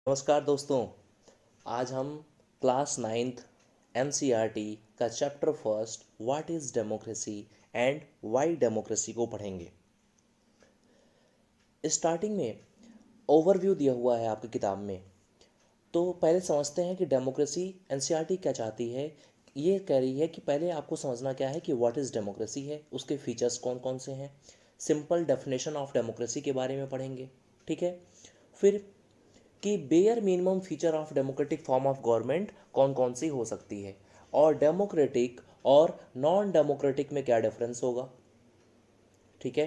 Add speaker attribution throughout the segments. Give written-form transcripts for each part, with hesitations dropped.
Speaker 1: नमस्कार दोस्तों। आज हम क्लास नाइन्थ एनसीईआरटी का chapter first what is democracy and Y democracy को पढ़ेंगे। स्टार्टिंग में ओवरव्यू दिया हुआ है आपकी किताब में, तो पहले समझते हैं कि डेमोक्रेसी एनसीईआरटी क्या चाहती है। ये कह रही है कि पहले आपको समझना क्या है कि व्हाट इज़ डेमोक्रेसी है, उसके फीचर्स कौन कौन से हैं। सिंपल डेफिनेशन ऑफ डेमोक्रेसी के बारे में पढ़ेंगे, ठीक है। फिर कि bare minimum feature of democratic form of government कौन कौन सी हो सकती है, और डेमोक्रेटिक और नॉन डेमोक्रेटिक में क्या डिफरेंस होगा, ठीक है।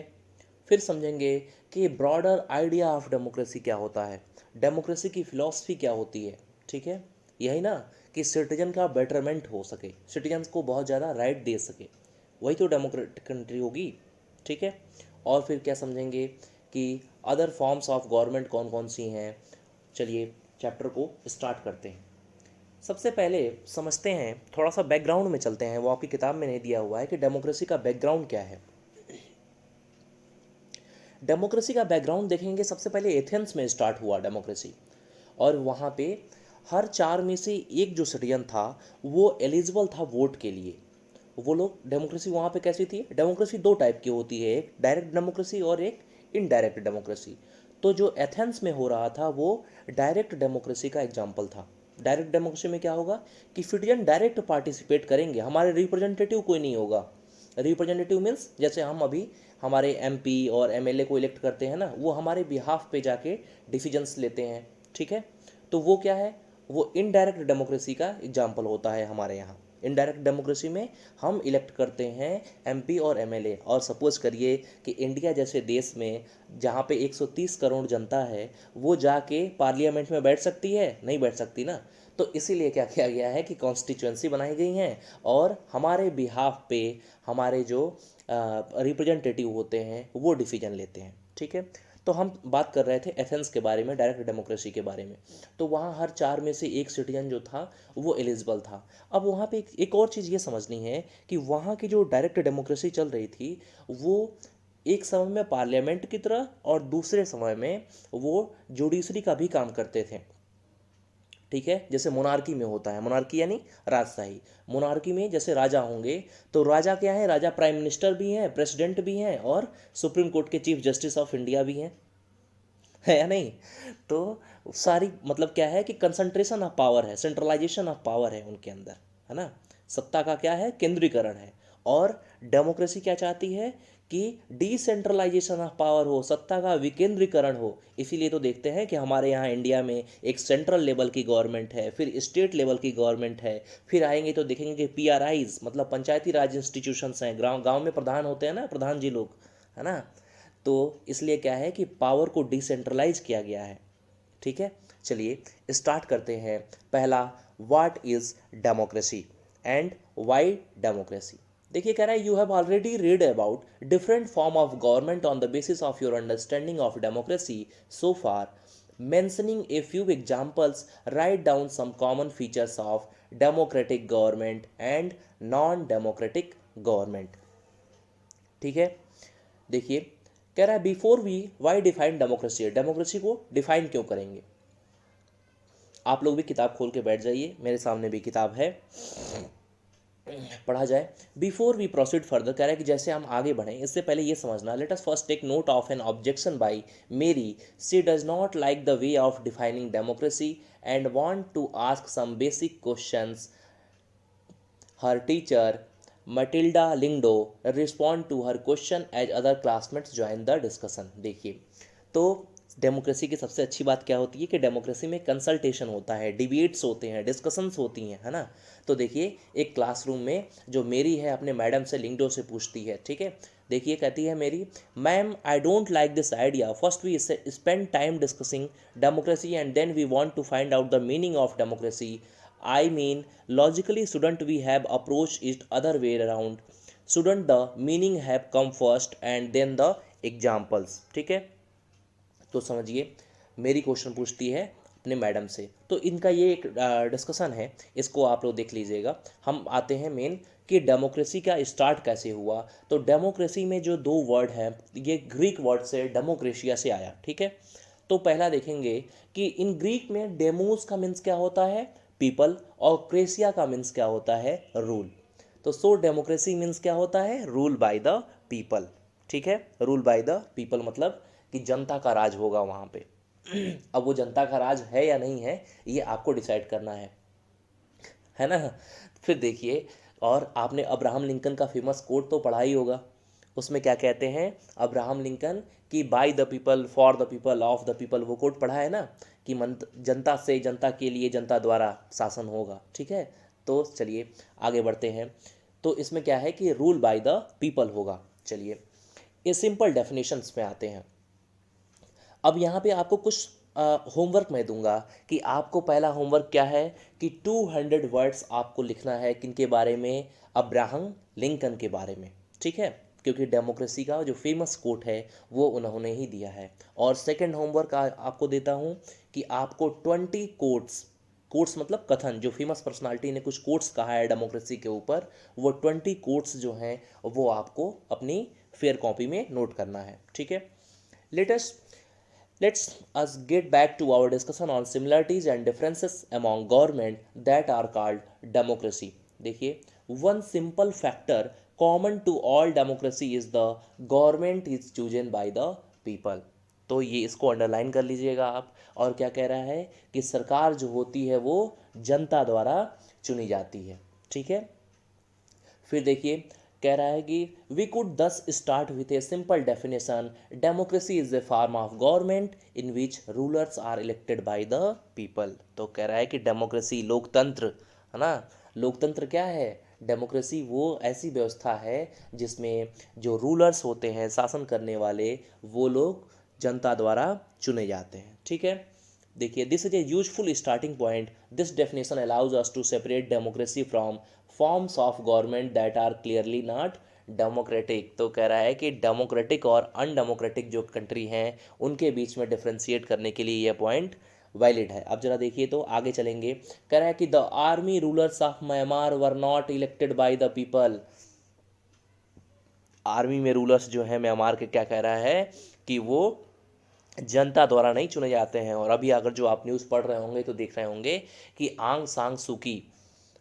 Speaker 1: फिर समझेंगे कि ब्रॉडर आइडिया ऑफ डेमोक्रेसी क्या होता है, डेमोक्रेसी की फिलॉसफी क्या होती है, ठीक है। यही ना कि सिटीजन का बेटरमेंट हो सके, सिटीजन्स को बहुत ज़्यादा राइट दे सके, वही तो डेमोक्रेटिक कंट्री होगी, ठीक है। और फिर क्या समझेंगे कि अदर फॉर्म्स ऑफ गवर्नमेंट कौन कौन सी हैं। चलिए चैप्टर को स्टार्ट करते हैं। सबसे पहले समझते हैं, थोड़ा सा बैकग्राउंड में चलते हैं, वो आपकी किताब में नहीं दिया हुआ है कि डेमोक्रेसी का बैकग्राउंड क्या है। डेमोक्रेसी का बैकग्राउंड देखेंगे, सबसे पहले एथेंस में स्टार्ट हुआ डेमोक्रेसी, और वहाँ पे हर चार में से एक जो सिटीजन था वो एलिजिबल था वोट के लिए। वो लोग, डेमोक्रेसी वहाँ पे कैसी थी, डेमोक्रेसी दो टाइप की होती है, एक डायरेक्ट डेमोक्रेसी और एक इनडायरेक्ट डेमोक्रेसी। तो जो एथेंस में हो रहा था वो डायरेक्ट डेमोक्रेसी का एग्जाम्पल था। डायरेक्ट डेमोक्रेसी में क्या होगा कि सिटीजन डायरेक्ट पार्टिसिपेट करेंगे, हमारे रिप्रेजेंटेटिव कोई नहीं होगा। रिप्रेजेंटेटिव मीन्स जैसे हम अभी हमारे एमपी और एमएलए को इलेक्ट करते हैं ना, वो हमारे बिहाफ पे जाके डिसीजंस लेते हैं, ठीक है। तो वो क्या है, वो इनडायरेक्ट डेमोक्रेसी का एग्जाम्पल होता है हमारे यहाँ। इनडायरेक्ट डेमोक्रेसी में हम इलेक्ट करते हैं एमपी और एमएलए, और सपोज करिए कि इंडिया जैसे देश में जहाँ पे 130 करोड़ जनता है, वो जाके पार्लियामेंट में बैठ सकती है, नहीं बैठ सकती ना। तो इसीलिए क्या किया गया है कि कॉन्स्टिट्यूएंसी बनाई गई हैं, और हमारे बिहाफ पे हमारे जो रिप्रेजेंटेटिव होते हैं वो डिसीजन लेते हैं, ठीक है। तो हम बात कर रहे थे एथेंस के बारे में, डायरेक्ट डेमोक्रेसी के बारे में। तो वहाँ हर चार में से एक सिटीजन जो था वो एलिजिबल था। अब वहाँ पे एक और चीज़ ये समझनी है कि वहाँ की जो डायरेक्ट डेमोक्रेसी चल रही थी वो एक समय में पार्लियामेंट की तरह, और दूसरे समय में वो जुडिशरी का भी काम करते थे, ठीक है। जैसे मोनार्की में होता है, मोनार्की यानी राजशाही। मोनार्की में जैसे राजा होंगे, तो राजा क्या है, राजा प्राइम मिनिस्टर भी हैं, प्रेसिडेंट भी हैं, और सुप्रीम कोर्ट के चीफ जस्टिस ऑफ इंडिया भी हैं, है या नहीं। तो सारी मतलब क्या है कि कंसंट्रेशन ऑफ पावर है, सेंट्रलाइजेशन ऑफ पावर है उनके अंदर, है ना। सत्ता का क्या है, केंद्रीकरण है। और डेमोक्रेसी क्या चाहती है कि डिसेंट्रलाइजेशन ऑफ पावर हो, सत्ता का विकेंद्रीकरण हो। इसीलिए तो देखते हैं कि हमारे यहाँ इंडिया में एक सेंट्रल लेवल की गवर्नमेंट है, फिर स्टेट लेवल की गवर्नमेंट है, फिर आएंगे तो देखेंगे कि पीआरआईज मतलब पंचायती राज इंस्टीट्यूशंस हैं, गाँव गाँव में प्रधान होते हैं ना, प्रधान जी लोग, है ना। तो इसलिए क्या है कि पावर को डिसेंट्रलाइज किया गया है, ठीक है। चलिए स्टार्ट करते हैं। पहला, what is democracy and why democracy. देखिए कह रहा है, you have already read about different form of government on the basis of your understanding of democracy so far. Mentioning a few examples, write down some common features of democratic government and non-democratic government, ठीक है। देखिए कह रहा है, before we why define democracy, democracy को define क्यों करेंगे। आप लोग भी किताब खोल के बैठ जाइए, मेरे सामने भी किताब है, पढ़ा जाए। बिफोर वी प्रोसीड फर्दर, कह रहा है कि जैसे हम आगे बढ़ें इससे पहले ये समझना, let us first take note of an objection by Mary. She does not like the way of defining democracy and want to ask some basic questions. Her teacher Matilda Lingdo respond to her question as other classmates join the discussion। देखिए, तो democracy की सबसे अच्छी बात क्या होती है कि डेमोक्रेसी में कंसल्टेशन होता है, डिबेट्स होते हैं, डिस्कशंस होती हैं, है ना। तो देखिए एक क्लासरूम में जो मेरी है अपने मैडम से, लिंगडो से पूछती है, ठीक है। देखिए कहती है मेरी, ma'am I don't like this idea, first we spend time discussing democracy and then we want to find out the meaning of democracy. I mean, logically, shouldn't we have approached it other way around? Shouldn't the meaning have come first and then the examples? ठीक है। तो समझिए, मेरी question पूछती है अपने madam से, तो इनका ये एक डिस्कशन है, इसको आप लोग देख लीजिएगा। हम आते हैं मेन कि डेमोक्रेसी का स्टार्ट कैसे हुआ। तो डेमोक्रेसी में जो दो वर्ड हैं, ये ग्रीक वर्ड से डेमोक्रेशिया से आया, ठीक है। तो पहला देखेंगे कि इन ग्रीक में डेमोस का मीन्स क्या होता है, पीपल, और क्रेसिया का मीन्स क्या होता है, रूल। तो सो डेमोक्रेसी मीन्स क्या होता है, रूल बाय द पीपल। ठीक है, रूल बाय द पीपल मतलब कि जनता का राज होगा वहाँ पे। अब वो जनता का राज है या नहीं है, ये आपको डिसाइड करना है ना। फिर देखिए, और आपने अब्राहम लिंकन का फेमस कोट तो पढ़ा ही होगा। उसमें क्या कहते हैं अब्राहम लिंकन कि bye the people, for the people, of the people, वो कोट पढ़ा है ना कि जनता से, जनता के लिए, जनता द्वारा शासन होगा। ठीक है, तो चलिए आगे बढ़ते हैं। तो इसमें क्या है कि रूल बाय द पीपल होगा। चलिए ये सिंपल डेफिनेशंस में आते हैं। अब यहाँ पे आपको कुछ होमवर्क मैं दूंगा कि आपको पहला होमवर्क क्या है कि 200 वर्ड्स आपको लिखना है किनके बारे में, अब्राहम लिंकन के बारे में। ठीक है, क्योंकि डेमोक्रेसी का जो फेमस कोट है वो उन्होंने ही दिया है। और सेकंड होमवर्क आपको देता हूँ कि आपको 20 कोट्स, कोट्स मतलब कथन, जो फेमस पर्सनालिटी ने कुछ कोट्स कहा है डेमोक्रेसी के ऊपर, वो 20 कोट्स जो हैं वो आपको अपनी फेयर कॉपी में नोट करना है। ठीक है, latest Let's us get back to our discussion on similarities and differences among government that are called democracy. देखिए, one simple factor common to all democracy is the government is chosen by the people. तो ये इसको underline कर लीजिएगा आप। और क्या कह रहा है कि सरकार जो होती है वो जनता द्वारा चुनी जाती है। ठीक है, फिर देखिए कह रहा है कि we could thus start with a simple definition, democracy is a form of government in which rulers are elected by the people. तो कह रहा है कि डेमोक्रेसी लोकतंत्र है ना, लोकतंत्र क्या है, डेमोक्रेसी वो ऐसी व्यवस्था है जिसमें जो रूलर्स होते हैं, शासन करने वाले, वो लोग जनता द्वारा चुने जाते हैं। ठीक है, देखिए this is a useful starting point. This definition allows us to separate democracy from forms of government that are clearly not democratic. तो कह रहा है कि डेमोक्रेटिक और अनडेमोक्रेटिक जो कंट्री हैं उनके बीच में डिफ्रेंशिएट करने के लिए यह पॉइंट वैलिड है। अब जरा देखिए तो आगे चलेंगे। कह रहा है कि the army rulers of Myanmar were not elected by the people. Army में रूलर्स जो है म्यांमार के, क्या कह रहा है कि वो जनता द्वारा नहीं चुने जाते हैं। और अभी अगर जो आप न्यूज़ पढ़ रहे होंगे तो देख रहे होंगे कि आंग सांग सूकी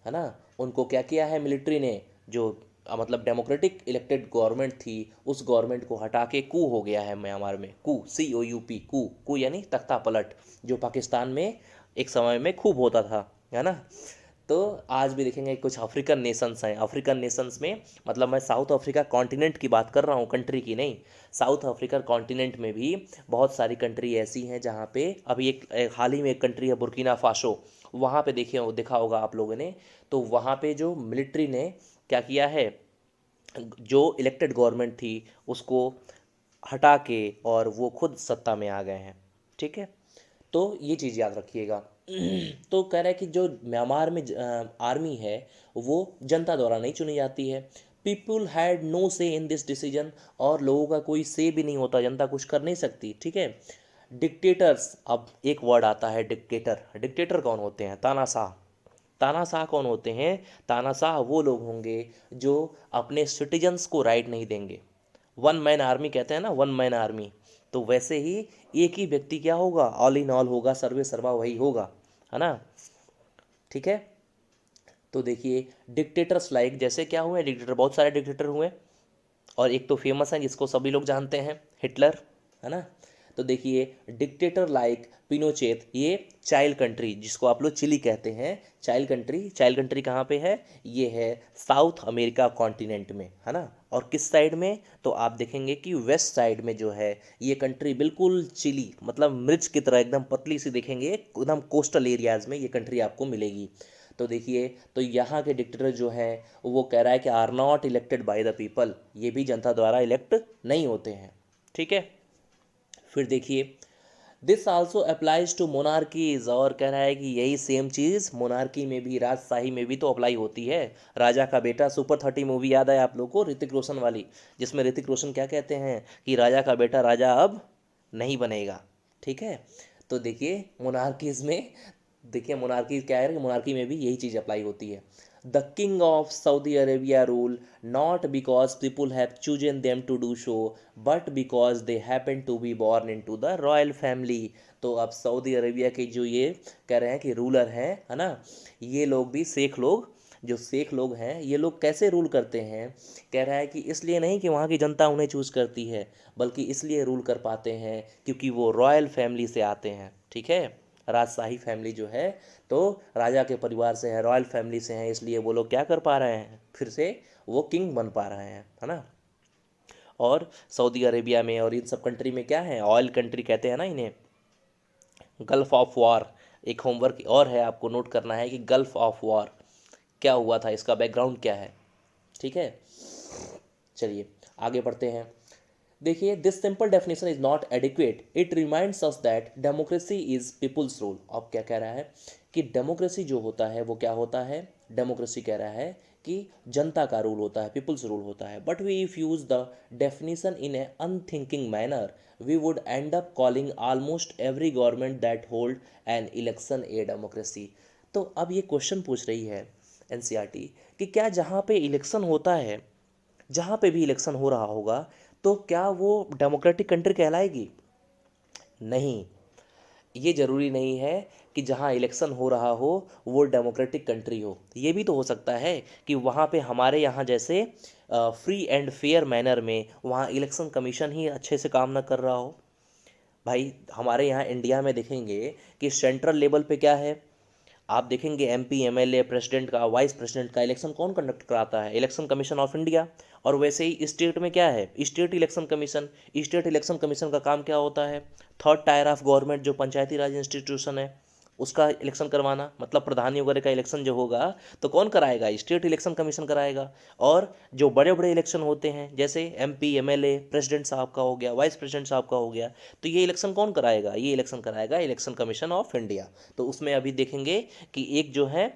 Speaker 1: है ना, उनको क्या किया है मिलिट्री ने, जो मतलब डेमोक्रेटिक इलेक्टेड गवर्नमेंट थी उस गवर्नमेंट को हटा के कू हो गया है म्यांमार में। कू, COUP, कू, कू यानी तख्ता पलट, जो पाकिस्तान में एक समय में खूब होता था, है ना। तो आज भी देखेंगे कुछ अफ्रीकन नेशंस हैं, अफ्रीकन नेशंस में मतलब मैं साउथ अफ्रीका कॉन्टिनेंट की बात कर रहा हूँ, कंट्री की नहीं। साउथ अफ्रीका कॉन्टिनेंट में भी बहुत सारी कंट्री ऐसी हैं जहाँ पे अभी एक हाल ही में एक कंट्री है बुर्किना फासो, वहाँ पे देखिए देखा होगा आप लोगों ने। तो वहाँ पे जो मिलिट्री ने क्या किया है, जो इलेक्टेड गवर्नमेंट थी उसको हटा के और वो खुद सत्ता में आ गए हैं। ठीक है, तो ये चीज़ याद रखिएगा। तो कह रहा है कि जो म्यांमार में आर्मी है वो जनता द्वारा नहीं चुनी जाती है। पीपुल हैड नो से इन दिस डिसीजन, और लोगों का कोई से भी नहीं होता, जनता कुछ कर नहीं सकती। ठीक है, डिक्टेटर्स, अब एक वर्ड आता है डिक्टेटर। डिक्टेटर कौन होते हैं, तानाशाह। तानाशाह कौन होते हैं, तानाशाह वो लोग होंगे जो अपने सिटीजन्स को राइट नहीं देंगे। वन मैन आर्मी कहते हैं ना, वन मैन आर्मी। तो वैसे ही एक ही व्यक्ति क्या होगा, ऑल इन ऑल होगा, सर्वे सर्वा वही होगा, है ना। ठीक है, तो देखिए डिक्टेटर्स लाइक, जैसे क्या हुए डिक्टेटर, बहुत सारे डिक्टेटर हुए, और एक तो फेमस है जिसको सभी लोग जानते हैं, हिटलर, है ना। तो देखिए डिक्टेटर लाइक पिनोचेत, ये चाइल्ड कंट्री जिसको आप लोग चिली कहते हैं, चाइल्ड कंट्री, चाइल्ड कंट्री कहाँ पे है, ये है साउथ अमेरिका कॉन्टिनेंट में, है ना। और किस साइड में, तो आप देखेंगे कि वेस्ट साइड में जो है ये कंट्री बिल्कुल चिली, मतलब मिर्च की तरह एकदम पतली सी देखेंगे, एकदम कोस्टल एरियाज़ में ये कंट्री आपको मिलेगी। तो देखिए, तो यहाँ के डिक्टेटर जो हैं वो कह रहा है कि are not elected by the people, ये भी जनता द्वारा इलेक्ट नहीं होते हैं। ठीक है, फिर देखिए this also applies to monarchies, और कह रहा है कि यही सेम चीज़ मोनार्की में भी, राजशाही में भी तो अप्लाई होती है। राजा का बेटा, सुपर 30 मूवी याद है आप लोग को, ऋतिक रोशन वाली, जिसमें ऋतिक रोशन क्या कहते हैं कि राजा का बेटा राजा अब नहीं बनेगा। ठीक है, तो देखिए मोनार्कीज में, देखिए मोनार्की क्या है कि मोनार्की में भी यही चीज़ अप्लाई होती है। The king of Saudi Arabia rule not because people have chosen them to do so, but because they happen to be born into the royal family. तो अब सऊदी अरेबिया के जो ये कह रहे हैं कि रूलर हैं, है ना, ये लोग भी शेख लोग, जो शेख लोग हैं ये लोग कैसे रूल करते हैं, कह रहा है कि इसलिए नहीं कि वहाँ की जनता उन्हें चूज करती है, बल्कि इसलिए रूल कर पाते हैं क्योंकि वो रॉयल फैमिली से आते हैं। ठीक है, राजशाही फैमिली जो है, तो राजा के परिवार से है, रॉयल फैमिली से हैं, इसलिए वो लोग क्या कर पा रहे हैं, फिर से वो किंग बन पा रहे हैं, है ना। और सऊदी अरेबिया में और इन सब कंट्री में क्या है, ऑयल कंट्री कहते हैं ना इन्हें, गल्फ ऑफ वॉर। एक होमवर्क और है, आपको नोट करना है कि गल्फ ऑफ वॉर क्या हुआ था, इसका बैकग्राउंड क्या है। ठीक है, चलिए आगे बढ़ते हैं। देखिए, this simple definition is not adequate, it reminds us that democracy is people's rule. अब क्या कह रहा है कि डेमोक्रेसी जो होता है वो क्या होता है, डेमोक्रेसी कह रहा है कि जनता का रूल होता है, पीपुल्स रूल होता है। But we if use the definition in a unthinking manner we would end up calling almost every government that hold an election a democracy. तो अब ये क्वेश्चन पूछ रही है एनसीईआरटी कि क्या जहाँ पे इलेक्शन होता है, जहाँ पे भी इलेक्शन हो रहा होगा, तो क्या वो डेमोक्रेटिक कंट्री कहलाएगी? नहीं, ये ज़रूरी नहीं है कि जहाँ इलेक्शन हो रहा हो वो डेमोक्रेटिक कंट्री हो। ये भी तो हो सकता है कि वहाँ पे हमारे यहाँ जैसे फ्री एंड फेयर मैनर में वहाँ इलेक्शन कमीशन ही अच्छे से काम ना कर रहा हो। भाई हमारे यहाँ इंडिया में देखेंगे कि सेंट्रल लेवल पे क्या है, आप देखेंगे एमपी एमएलए प्रेसिडेंट का, वाइस प्रेसिडेंट का इलेक्शन कौन कंडक्ट कराता है, इलेक्शन कमीशन ऑफ इंडिया। और वैसे ही स्टेट में क्या है, state election commission. State election commission का काम क्या होता है, थर्ड टायर ऑफ गवर्नमेंट जो पंचायती राज इंस्टीट्यूशन है उसका इलेक्शन करवाना, मतलब प्रधानी वगैरह का इलेक्शन जो होगा तो कौन कराएगा, स्टेट इलेक्शन कमीशन कराएगा। और जो बड़े बड़े इलेक्शन होते हैं जैसे एमपी एमएलए प्रेसिडेंट साहब का हो गया, वाइस प्रेसिडेंट साहब का हो गया, तो ये इलेक्शन कौन कराएगा, ये इलेक्शन कराएगा इलेक्शन कमीशन ऑफ इंडिया। तो उसमें अभी देखेंगे कि एक जो है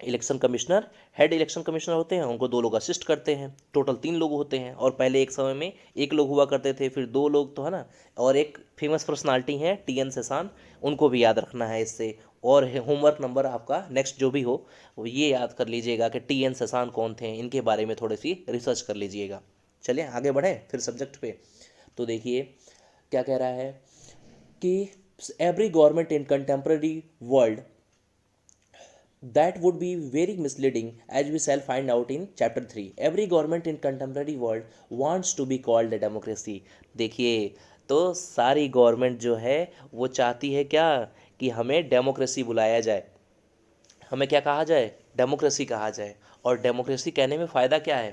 Speaker 1: election commissioner, head election commissioner होते हैं, उनको दो लोग असिस्ट करते हैं, टोटल 3 लोग होते हैं। और पहले एक समय में 1 लोग हुआ करते थे, फिर 2 लोग, तो है ना। और एक फेमस पर्सनालिटी है टीएन सेसान, उनको भी याद रखना है इससे। और होमवर्क नंबर आपका नेक्स्ट जो भी हो वो ये याद कर लीजिएगा कि टीएन सेसान कौन थे, इनके बारे में थोड़ी सी रिसर्च कर लीजिएगा। चलिए आगे बढ़ें फिर सब्जेक्ट पे। तो देखिए क्या कह रहा है कि every government in contemporary world, that would be very misleading as we shall find out in chapter 3. Every government in contemporary world wants to be called a democracy. देखिए, तो सारी गवर्नमेंट जो है वो चाहती है क्या, कि हमें डेमोक्रेसी बुलाया जाए, हमें क्या कहा जाए, डेमोक्रेसी कहा जाए। और डेमोक्रेसी कहने में फ़ायदा क्या है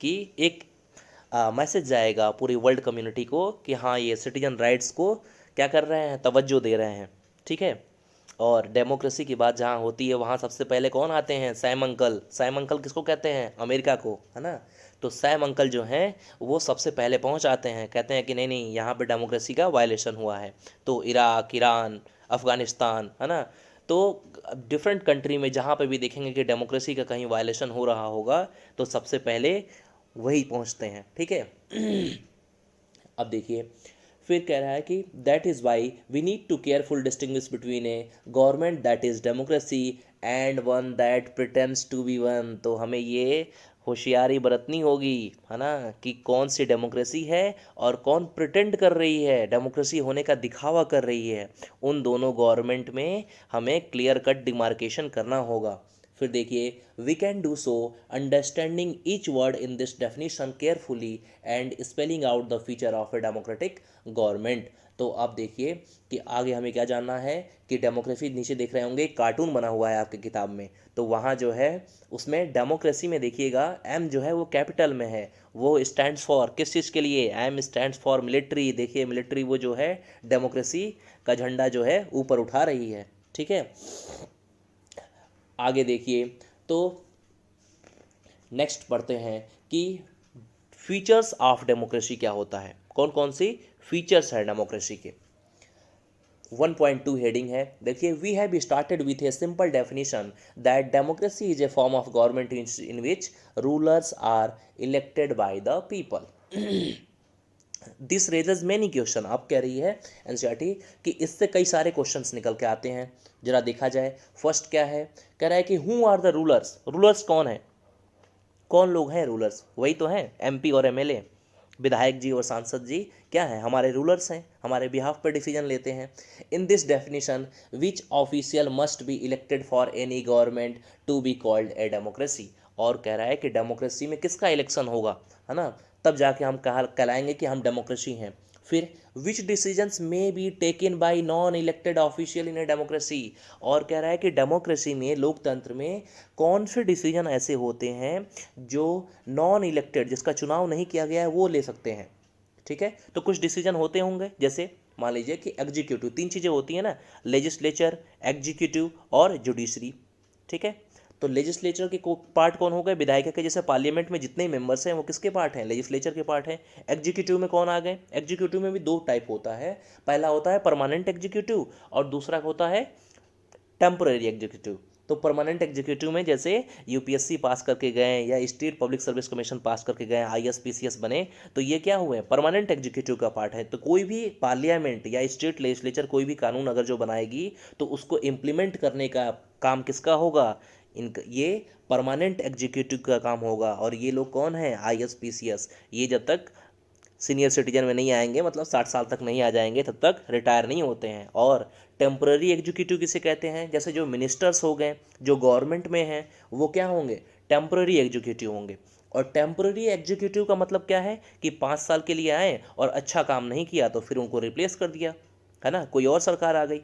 Speaker 1: कि एक मैसेज जाएगा पूरी वर्ल्ड कम्युनिटी को कि हाँ ये सिटीजन राइट्स को क्या कर रहे हैं, तवज्जो दे रहे हैं। ठीक है, और डेमोक्रेसी की बात जहाँ होती है वहाँ सबसे पहले कौन आते हैं, सैम अंकल। सैम अंकल किसको कहते हैं, अमेरिका को, है ना। तो सैम अंकल जो हैं वो सबसे पहले पहुँच आते हैं, कहते हैं कि नहीं नहीं यहाँ पे डेमोक्रेसी का वायलेशन हुआ है। तो इराक, ईरान, अफ़गानिस्तान, है ना, तो डिफरेंट कंट्री में जहाँ पे भी देखेंगे कि डेमोक्रेसी का कहीं वायलेशन हो रहा होगा तो सबसे पहले वही पहुँचते हैं। ठीक है अब देखिए फिर कह रहा है कि that is why we need to careful distinguish between a government that is democracy and one that pretends to be one. तो हमें ये होशियारी बरतनी होगी, है ना, कि कौन सी डेमोक्रेसी है और कौन प्रिटेंड कर रही है, डेमोक्रेसी होने का दिखावा कर रही है। उन दोनों गवर्नमेंट में हमें क्लियर कट डिमार्केशन करना होगा। फिर देखिए we can do so understanding each word in this definition carefully and spelling out the feature of a democratic government. तो आप देखिए कि आगे हमें क्या जानना है कि डेमोक्रेसी, नीचे देख रहे होंगे एक कार्टून बना हुआ है आपकी किताब में, तो वहाँ जो है उसमें डेमोक्रेसी में देखिएगा एम जो है वो कैपिटल में है, वो स्टैंड्स फॉर किस चीज़ के लिए, एम स्टैंड्स फॉर मिलिट्री। देखिए मिलिट्री वो जो है डेमोक्रेसी का झंडा जो है ऊपर उठा रही है। ठीक है, आगे देखिए तो नेक्स्ट पढ़ते हैं कि फीचर्स ऑफ डेमोक्रेसी क्या होता है, कौन कौन सी फीचर्स है डेमोक्रेसी के। 1.2 हेडिंग है, देखिए we have started with a simple definition that democracy is a form of government in which rulers are elected by the people. This raises many question, अब कह रही है एनसीईआरटी कि इससे कई सारे क्वेश्चंस निकल के आते हैं। जरा देखा जाए, फर्स्ट क्या है, कह रहा है कि who are the rulers, rulers कौन है, कौन लोग हैं रूलर्स, वही तो हैं एमपी और एमएलए, विधायक जी और सांसद जी क्या है, हमारे रूलर्स हैं, हमारे बिहाफ पर डिसीजन लेते हैं। In this definition which official must be elected for any government to be called a democracy, और कह रहा है कि डेमोक्रेसी में किसका इलेक्शन होगा, है ना, तब जाके हम कहा कहलाएंगे कि हम डेमोक्रेसी हैं। फिर विच डिसीजंस में be taken by non elected official in A democracy, और कह रहा है कि डेमोक्रेसी में, लोकतंत्र में कौन से डिसीजन ऐसे होते हैं जो नॉन इलेक्टेड, जिसका चुनाव नहीं किया गया है, वो ले सकते हैं। ठीक है, तो कुछ डिसीजन होते होंगे, जैसे मान लीजिए कि एग्जीक्यूटिव, तीन चीज़ें होती हैं ना, लेजिस्लेचर, एग्जीक्यूटिव और जुडिशरी। ठीक है, तो लेजिस्लेचर के पार्ट कौन हो गए, विधायिका के, जैसे पार्लियामेंट में जितने मेंबर्स हैं वो किसके पार्ट हैं, लेजिस्लेचर के पार्ट हैं। एग्जीक्यूटिव में कौन आ गए, एग्जीक्यूटिव में भी दो टाइप होता है, पहला होता है परमानेंट एग्जीक्यूटिव और दूसरा होता है टेम्पोरेरी एग्जीक्यूटिव। तो परमानेंट एग्जीक्यूटिव में जैसे यूपीएससी पास करके गए या स्टेट पब्लिक सर्विस कमीशन पास करके गए, आईएएस पीसीएस बने, तो ये क्या हुए, परमानेंट एग्जीक्यूटिव का पार्ट है। तो कोई भी पार्लियामेंट या स्टेट लेजिस्लेचर कोई भी कानून अगर जो बनाएगी तो उसको इम्प्लीमेंट करने का काम किसका होगा, इनका, ये परमानेंट एग्जीक्यूटिव का काम होगा। और ये लोग कौन है, आईएएस पीसीएस, ये जब तक सीनियर सिटीजन में नहीं आएंगे, मतलब 60 साल तक नहीं आ जाएंगे, तब तक रिटायर नहीं होते हैं। और टेम्पररी एग्जीक्यूटिव किसे कहते हैं, जैसे जो मिनिस्टर्स हो गए, जो गवर्नमेंट में हैं, वो क्या होंगे, टेम्पररी एग्जीक्यूटिव होंगे। और टेम्पररी एग्जीक्यूटिव का मतलब क्या है कि 5 साल के लिए आए और अच्छा काम नहीं किया तो फिर उनको रिप्लेस कर दिया, है ना, कोई और सरकार आ गई,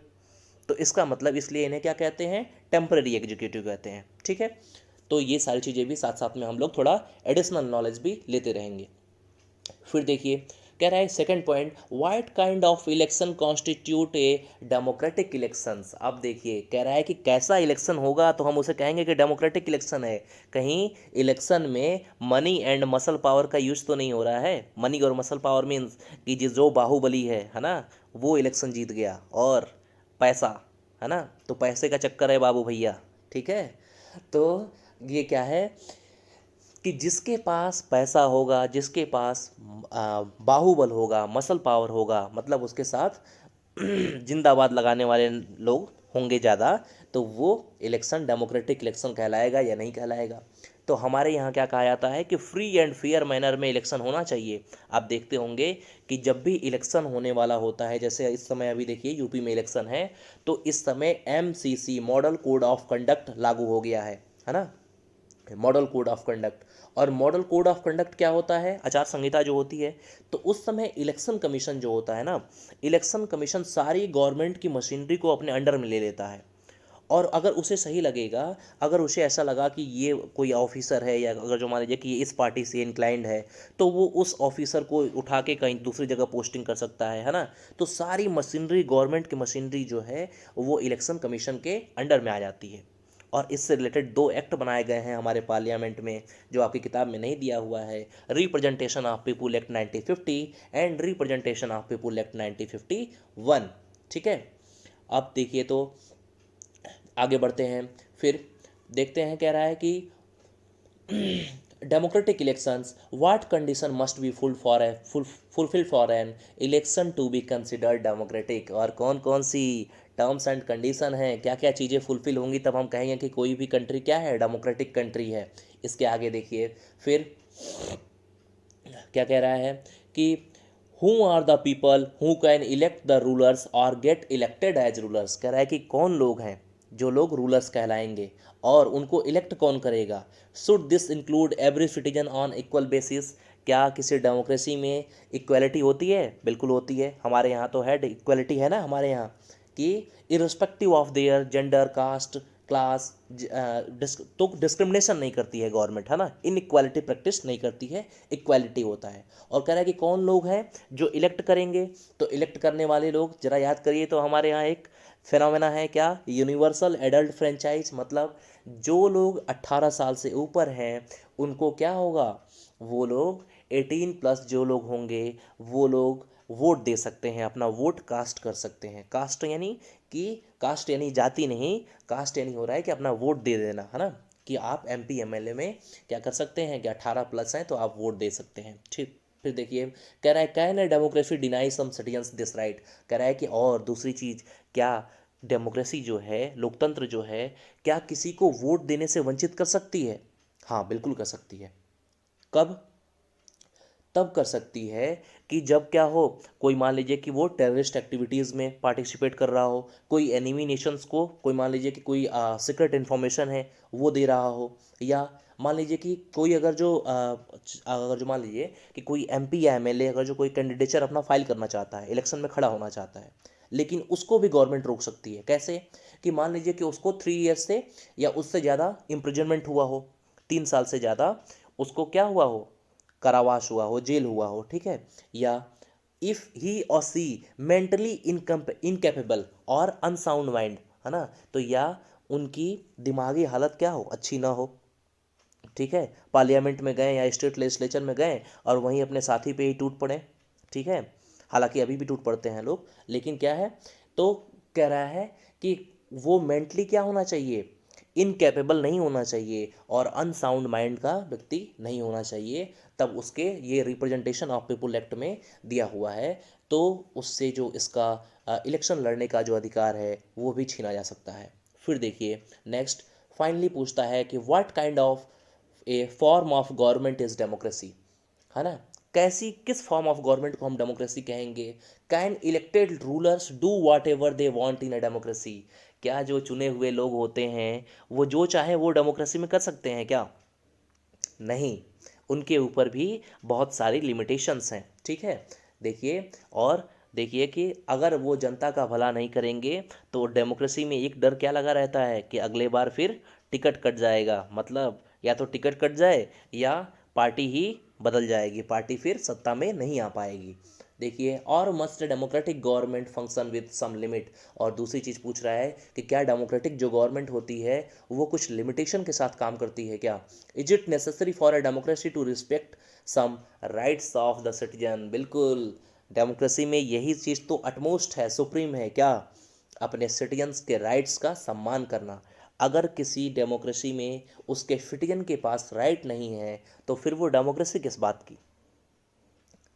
Speaker 1: तो इसका मतलब इसलिए इन्हें क्या कहते हैं, टेम्पररी एग्जीक्यूटिव कहते हैं। ठीक है, तो ये सारी चीज़ें भी साथ साथ में हम लोग थोड़ा एडिशनल नॉलेज भी लेते रहेंगे। फिर देखिए, कह रहा है second point, what kind of election constitute a democratic elections. अब देखिए, कह रहा है कि कैसा इलेक्शन होगा तो हम उसे कहेंगे कि डेमोक्रेटिक इलेक्शन है। कहीं इलेक्शन में मनी एंड मसल पावर का यूज तो नहीं हो रहा है, मनी और मसल पावर मीन्स कि जो बाहुबली है ना, वो इलेक्शन जीत गया, और पैसा, है ना, तो पैसे का चक्कर है बाबू भैया। ठीक है, तो ये क्या है कि जिसके पास पैसा होगा, जिसके पास बाहुबल होगा, मसल पावर होगा, मतलब उसके साथ जिंदाबाद लगाने वाले लोग होंगे ज़्यादा, तो वो इलेक्शन डेमोक्रेटिक इलेक्शन कहलाएगा या नहीं कहलाएगा। तो हमारे यहाँ क्या कहा जाता है कि फ्री एंड फेयर मैनर में इलेक्शन होना चाहिए। आप देखते होंगे कि जब भी इलेक्शन होने वाला होता है, जैसे इस समय अभी देखिए यूपी में इलेक्शन है, तो इस समय MCC, model code of conduct लागू हो गया है ना, मॉडल कोड ऑफ कंडक्ट। और मॉडल कोड ऑफ कंडक्ट क्या होता है, आचार संहिता जो होती है। तो उस समय इलेक्शन कमीशन जो होता है ना, इलेक्शन कमीशन सारी गवर्नमेंट की मशीनरी को अपने अंडर में ले लेता है। और अगर उसे सही लगेगा, अगर उसे ऐसा लगा कि ये कोई ऑफिसर है, या अगर जो मान लीजिए कि ये इस पार्टी से इंक्लाइंड है, तो वो उस ऑफिसर को उठा के कहीं दूसरी जगह पोस्टिंग कर सकता है ना। तो सारी मशीनरी, गवर्नमेंट की मशीनरी जो है, वो इलेक्शन कमीशन के अंडर में आ जाती है। और इससे रिलेटेड दो एक्ट बनाए गए हैं हमारे पार्लियामेंट में, जो आपकी किताब में नहीं दिया हुआ है, representation of people act 1950 and representation of people act 1951। ठीक है, अब देखिए, तो आगे बढ़ते हैं, फिर देखते हैं, कह रहा है कि democratic elections, what condition must be fulfil for an election to be considered democratic, और कौन कौन सी टर्म्स एंड कंडीशन हैं, क्या क्या चीज़ें फुलफिल होंगी तब हम कहेंगे कि कोई भी कंट्री क्या है, डेमोक्रेटिक कंट्री है। इसके आगे देखिए, फिर क्या कह रहा है कि who are the people who can elect the rulers और गेट इलेक्टेड एज रूलर्स। कह रहा है कि कौन लोग हैं जो लोग रूलर्स कहलाएंगे और उनको इलेक्ट कौन करेगा। Should this include every citizen on equal basis. क्या किसी डेमोक्रेसी में इक्वलिटी होती है, बिल्कुल होती है, हमारे यहाँ तो है, इक्वलिटी है ना हमारे यहाँ, कि irrespective of their gender, caste, class, तो डिस्क्रिमिनेशन नहीं करती है गवर्नमेंट, है ना, इनइक्वालिटी प्रैक्टिस नहीं करती है, इक्वालिटी होता है। और कह रहा है कि कौन लोग हैं जो इलेक्ट करेंगे, तो इलेक्ट करने वाले लोग जरा याद करिए, तो हमारे यहाँ एक फिनोमेना है क्या, यूनिवर्सल एडल्ट फ्रेंचाइज, मतलब जो लोग 18 साल से ऊपर हैं उनको क्या होगा, वो लोग 18+ जो लोग होंगे वो लोग वोट दे सकते हैं, अपना वोट कास्ट कर सकते हैं। कास्ट यानी कि, कास्ट यानी जाति नहीं, कास्ट यानी हो रहा है कि अपना वोट दे देना, है ना, कि आप एमपी एमएलए में क्या कर सकते हैं कि 18+ हैं तो आप वोट दे सकते हैं। ठीक, फिर देखिए, कह रहा है can a democracy deny some citizens this right. कह रहा है कि और दूसरी चीज़, क्या डेमोक्रेसी जो है, लोकतंत्र जो है, क्या किसी को वोट देने से वंचित कर सकती है? हाँ, बिल्कुल कर सकती है। कब? तब कर सकती है कि जब क्या हो, कोई मान लीजिए कि वो टेररिस्ट एक्टिविटीज़ में पार्टिसिपेट कर रहा हो, कोई एनिमी नेशंस को, कोई मान लीजिए कि कोई सीक्रेट इन्फॉर्मेशन है वो दे रहा हो, या मान लीजिए कि कोई अगर जो मान लीजिए कि कोई एमपी या एमएलए अगर जो कोई कैंडिडेचर अपना फाइल करना चाहता है, इलेक्शन में खड़ा होना चाहता है, लेकिन उसको भी गवर्नमेंट रोक सकती है। कैसे? कि मान लीजिए कि उसको 3 ईयर्स से या उससे ज़्यादा इम्प्रिजनमेंट हुआ हो, 3 साल से ज़्यादा उसको क्या हुआ हो, कारावास हुआ हो, जेल हुआ हो, ठीक है, या इफ़ ही और सी मेंटली इनकेपेबल और अनसाउंड माइंड, है ना, तो या उनकी दिमागी हालत क्या हो, अच्छी ना हो, ठीक है, पार्लियामेंट में गए या स्टेट लेजिस्लेचर में गए और वहीं अपने साथी पे ही टूट पड़े, ठीक है, हालांकि अभी भी टूट पड़ते हैं लोग, लेकिन क्या है, तो कह रहा है कि वो मेंटली क्या होना चाहिए, इनकेपेबल नहीं होना चाहिए और अनसाउंड माइंड का व्यक्ति नहीं होना चाहिए, तब उसके ये रिप्रेजेंटेशन ऑफ पीपुल एक्ट में दिया हुआ है, तो उससे जो इसका इलेक्शन लड़ने का जो अधिकार है वो भी छीना जा सकता है। फिर देखिए नेक्स्ट, फाइनली पूछता है कि what kind of A form of government is democracy, है ना, कैसी किस फॉर्म ऑफ गवर्नमेंट को हम डेमोक्रेसी कहेंगे? Can elected rulers do what ever they want in a democracy, क्या जो चुने हुए लोग होते हैं वो जो चाहे वो डेमोक्रेसी में कर सकते हैं क्या? नहीं, उनके ऊपर भी बहुत सारी लिमिटेशंस हैं, ठीक है। देखिए, और देखिए कि अगर वो जनता का भला नहीं करेंगे तो डेमोक्रेसी में एक डर क्या लगा रहता है कि अगले बार फिर टिकट कट जाएगा, मतलब या तो टिकट कट जाए या पार्टी ही बदल जाएगी, पार्टी फिर सत्ता में नहीं आ पाएगी। देखिए, और must democratic government function with some limit, और दूसरी चीज़ पूछ रहा है कि क्या डेमोक्रेटिक जो गवर्नमेंट होती है वो कुछ लिमिटेशन के साथ काम करती है क्या? Is it necessary for a democracy to respect some rights of the citizen? बिल्कुल, डेमोक्रेसी में यही चीज़ तो अटमोस्ट है, सुप्रीम है, क्या? अपने सिटीजन्स के राइट्स का सम्मान करना। अगर किसी डेमोक्रेसी में उसके सिटीजन के पास राइट नहीं है तो फिर वो डेमोक्रेसी किस बात की,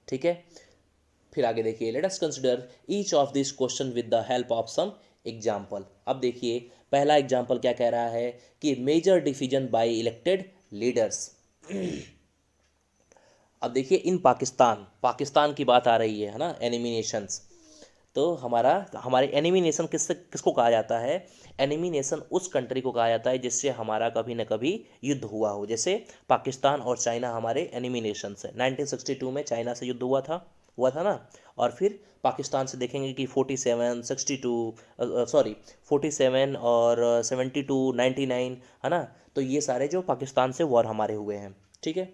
Speaker 1: ठीक है। फिर आगे देखिए, let us consider each of this question with the help of some example. अब देखिए, पहला एग्जाम्पल क्या कह रहा है कि major decision by elected leaders. अब देखिए, इन पाकिस्तान पाकिस्तान की बात आ रही है ना, एनिमी नेशंस, तो हमारे एनिमी नेशन किसको कहा जाता है? एनिमी नेशन उस कंट्री को कहा जाता है जिससे हमारा कभी न कभी युद्ध हुआ हो। जैसे पाकिस्तान और चाइना हमारे एनिमी नेशंस हैं। 1962 में चाइना से युद्ध हुआ था ना, और फिर पाकिस्तान से देखेंगे कि 47, 62, सॉरी 47 और 72, 99, है ना, तो ये सारे जो पाकिस्तान से वॉर हमारे हुए हैं, ठीक है।